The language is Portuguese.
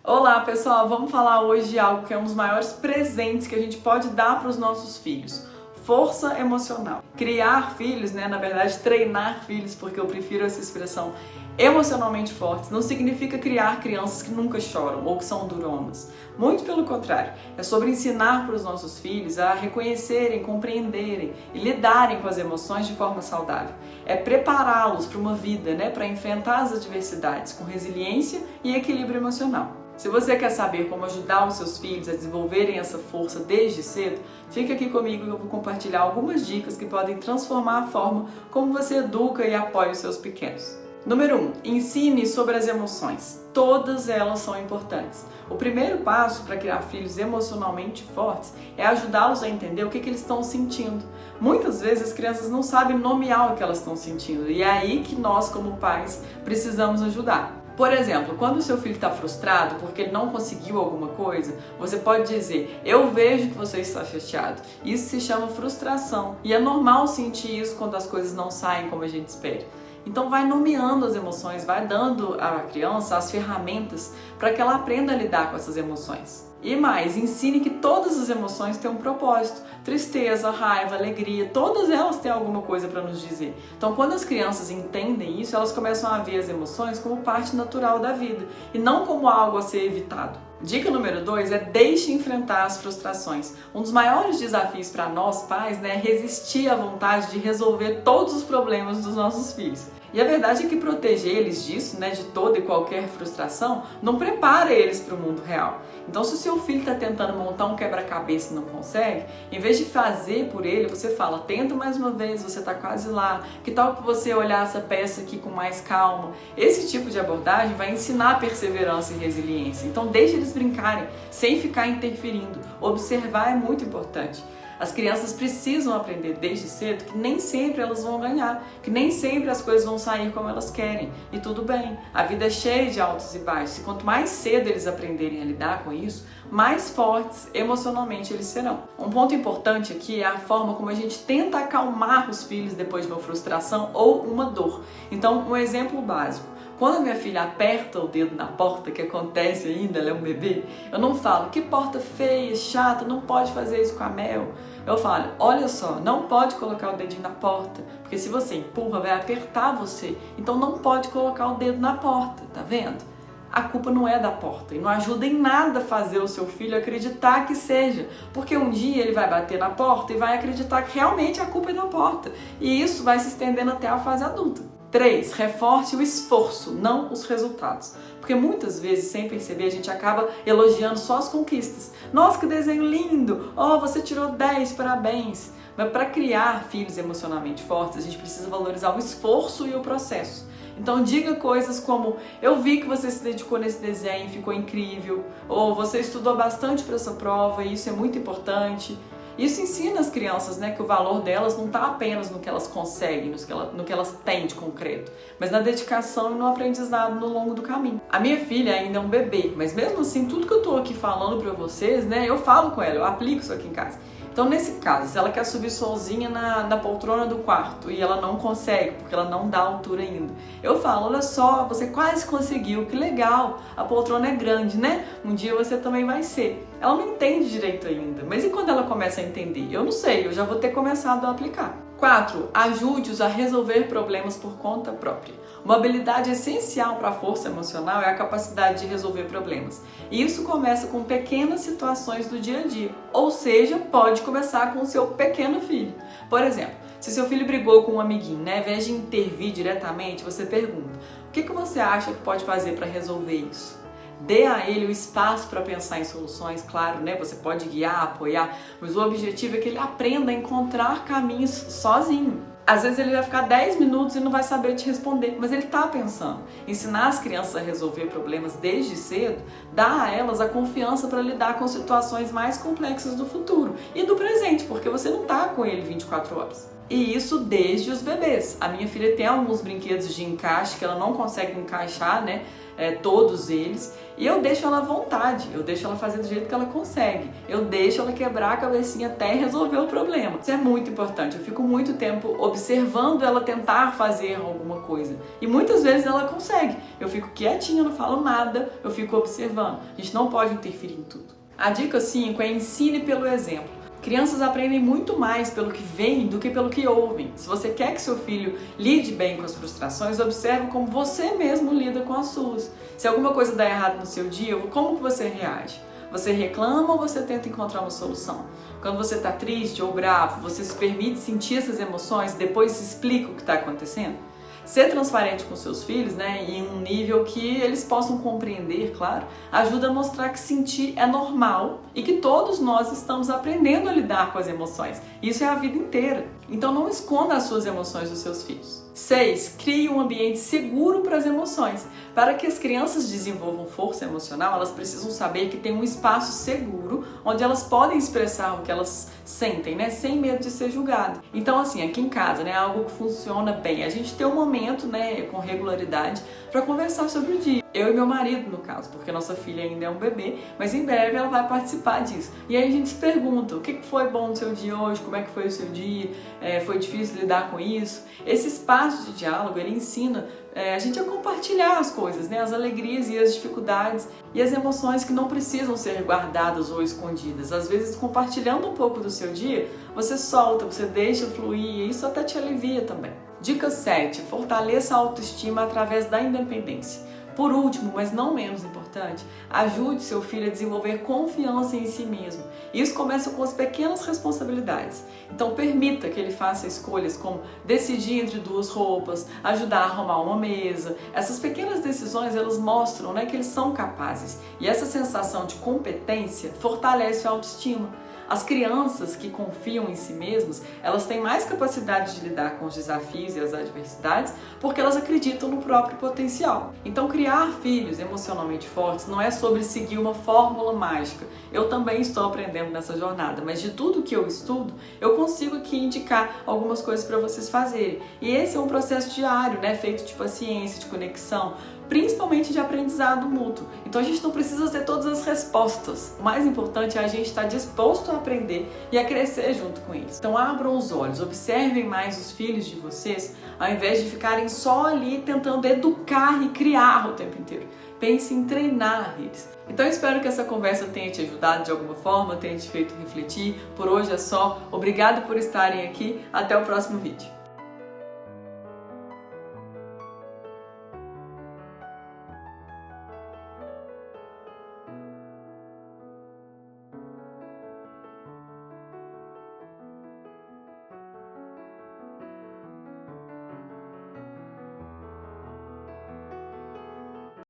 Olá pessoal, vamos falar hoje de algo que é um dos maiores presentes que a gente pode dar para os nossos filhos. Força emocional. Criar filhos, na verdade treinar filhos, porque eu prefiro essa expressão, emocionalmente fortes, não significa criar crianças que nunca choram ou que são duronas. Muito pelo contrário, é sobre ensinar para os nossos filhos a reconhecerem, compreenderem e lidarem com as emoções de forma saudável. É prepará-los para uma vida, para enfrentar as adversidades com resiliência e equilíbrio emocional. Se você quer saber como ajudar os seus filhos a desenvolverem essa força desde cedo, fica aqui comigo que eu vou compartilhar algumas dicas que podem transformar a forma como você educa e apoia os seus pequenos. Número 1. Ensine sobre as emoções. Todas elas são importantes. O primeiro passo para criar filhos emocionalmente fortes é ajudá-los a entender o que eles estão sentindo. Muitas vezes as crianças não sabem nomear o que elas estão sentindo e é aí que nós, como pais, precisamos ajudar. Por exemplo, quando o seu filho está frustrado porque ele não conseguiu alguma coisa, você pode dizer: eu vejo que você está chateado. Isso se chama frustração e é normal sentir isso quando as coisas não saem como a gente espera. Então vai nomeando as emoções, vai dando à criança as ferramentas para que ela aprenda a lidar com essas emoções. E mais, ensine que todas as emoções têm um propósito. Tristeza, raiva, alegria, todas elas têm alguma coisa para nos dizer. Então quando as crianças entendem isso, elas começam a ver as emoções como parte natural da vida e não como algo a ser evitado. Dica número 2 é deixe enfrentar as frustrações. Um dos maiores desafios para nós pais é resistir à vontade de resolver todos os problemas dos nossos filhos. E a verdade é que proteger eles disso, de toda e qualquer frustração, não prepara eles para o mundo real. Então se o seu filho está tentando montar um quebra-cabeça e não consegue, em vez de fazer por ele, você fala: tenta mais uma vez, você está quase lá, que tal que você olhar essa peça aqui com mais calma? Esse tipo de abordagem vai ensinar perseverança e resiliência. Então deixe eles brincarem, sem ficar interferindo. Observar é muito importante. As crianças precisam aprender desde cedo que nem sempre elas vão ganhar, que nem sempre as coisas vão sair como elas querem. E tudo bem, a vida é cheia de altos e baixos. E quanto mais cedo eles aprenderem a lidar com isso, mais fortes emocionalmente eles serão. Um ponto importante aqui é a forma como a gente tenta acalmar os filhos depois de uma frustração ou uma dor. Então, um exemplo básico. Quando a minha filha aperta o dedo na porta, que acontece ainda, ela é um bebê, eu não falo: que porta feia, chata, não pode fazer isso com a Mel. Eu falo: olha só, não pode colocar o dedinho na porta, porque se você empurra, vai apertar você. Então não pode colocar o dedo na porta, tá vendo? A culpa não é da porta e não ajuda em nada fazer o seu filho acreditar que seja, porque um dia ele vai bater na porta e vai acreditar que realmente a culpa é da porta. E isso vai se estendendo até a fase adulta. 3. Reforce o esforço, não os resultados. Porque muitas vezes, sem perceber, a gente acaba elogiando só as conquistas. Nossa, que desenho lindo! Oh, você tirou 10, parabéns! Mas para criar filhos emocionalmente fortes, a gente precisa valorizar o esforço e o processo. Então diga coisas como: eu vi que você se dedicou nesse desenho, ficou incrível. Ou você estudou bastante para essa prova e isso é muito importante. Isso ensina as crianças que o valor delas não está apenas no que elas conseguem, no que elas têm de concreto, mas na dedicação e no aprendizado no longo do caminho. A minha filha ainda é um bebê, mas mesmo assim, tudo que eu estou aqui falando para vocês, eu falo com ela, eu aplico isso aqui em casa. Então, nesse caso, se ela quer subir sozinha na poltrona do quarto e ela não consegue, porque ela não dá altura ainda, eu falo: olha só, você quase conseguiu, que legal, a poltrona é grande, Um dia você também vai ser. Ela não entende direito ainda, mas e quando ela começa a entender? Eu não sei, eu já vou ter começado a aplicar. 4. Ajude-os a resolver problemas por conta própria. Uma habilidade essencial para a força emocional é a capacidade de resolver problemas. E isso começa com pequenas situações do dia a dia, ou seja, pode começar com o seu pequeno filho. Por exemplo, se seu filho brigou com um amiguinho, ao invés de intervir diretamente, você pergunta: o que você acha que pode fazer para resolver isso? Dê a ele o espaço para pensar em soluções, claro, Você pode guiar, apoiar, mas o objetivo é que ele aprenda a encontrar caminhos sozinho. Às vezes ele vai ficar 10 minutos e não vai saber te responder, mas ele está pensando. Ensinar as crianças a resolver problemas desde cedo dá a elas a confiança para lidar com situações mais complexas do futuro e do presente, porque você não está com ele 24 horas. E isso desde os bebês. A minha filha tem alguns brinquedos de encaixe que ela não consegue encaixar, né? Todos eles, e eu deixo ela à vontade, eu deixo ela fazer do jeito que ela consegue, eu deixo ela quebrar a cabecinha até resolver o problema. Isso é muito importante, eu fico muito tempo observando ela tentar fazer alguma coisa, e muitas vezes ela consegue, eu fico quietinha, não falo nada, eu fico observando. A gente não pode interferir em tudo. A dica 5 é ensine pelo exemplo. Crianças aprendem muito mais pelo que veem do que pelo que ouvem. Se você quer que seu filho lide bem com as frustrações, observe como você mesmo lida com as suas. Se alguma coisa dá errado no seu dia, como que você reage? Você reclama ou você tenta encontrar uma solução? Quando você está triste ou bravo, você se permite sentir essas emoções e depois explica o que está acontecendo? Ser transparente com seus filhos, né, em um nível que eles possam compreender, claro, ajuda a mostrar que sentir é normal e que todos nós estamos aprendendo a lidar com as emoções. Isso é a vida inteira. Então não esconda as suas emoções dos seus filhos. 6. Crie um ambiente seguro para as emoções. Para que as crianças desenvolvam força emocional, elas precisam saber que tem um espaço seguro onde elas podem expressar o que elas sentem, né, sem medo de ser julgado. Então, assim, aqui em casa, né, algo que funciona bem. A gente tem um momento, né, com regularidade para conversar sobre o dia. Eu e meu marido, no caso, porque nossa filha ainda é um bebê, mas em breve ela vai participar disso. E aí a gente se pergunta, o que foi bom no seu dia hoje? Como é que foi o seu dia? Foi difícil lidar com isso? Esse espaço de diálogo, ele ensina a gente a compartilhar as coisas, né? As alegrias e as dificuldades e as emoções que não precisam ser guardadas ou escondidas. Às vezes, compartilhando um pouco do seu dia, você solta, você deixa fluir e isso até te alivia também. Dica 7. Fortaleça a autoestima através da independência. Por último, mas não menos importante, ajude seu filho a desenvolver confiança em si mesmo. Isso começa com as pequenas responsabilidades. Então permita que ele faça escolhas como decidir entre duas roupas, ajudar a arrumar uma mesa. Essas pequenas decisões, elas mostram, né, que eles são capazes. E essa sensação de competência fortalece a autoestima. As crianças que confiam em si mesmas, elas têm mais capacidade de lidar com os desafios e as adversidades porque elas acreditam no próprio potencial. Então, criar filhos emocionalmente fortes não é sobre seguir uma fórmula mágica. Eu também estou aprendendo nessa jornada, mas de tudo que eu estudo, eu consigo aqui indicar algumas coisas para vocês fazerem. E esse é um processo diário, né, feito de paciência, de conexão, principalmente de aprendizado mútuo. Então a gente não precisa ter todas as respostas. O mais importante é a gente estar disposto a aprender e a crescer junto com eles. Então abram os olhos, observem mais os filhos de vocês, ao invés de ficarem só ali tentando educar e criar o tempo inteiro. Pense em treinar eles. Então eu espero que essa conversa tenha te ajudado de alguma forma, tenha te feito refletir. Por hoje é só. Obrigado por estarem aqui. Até o próximo vídeo.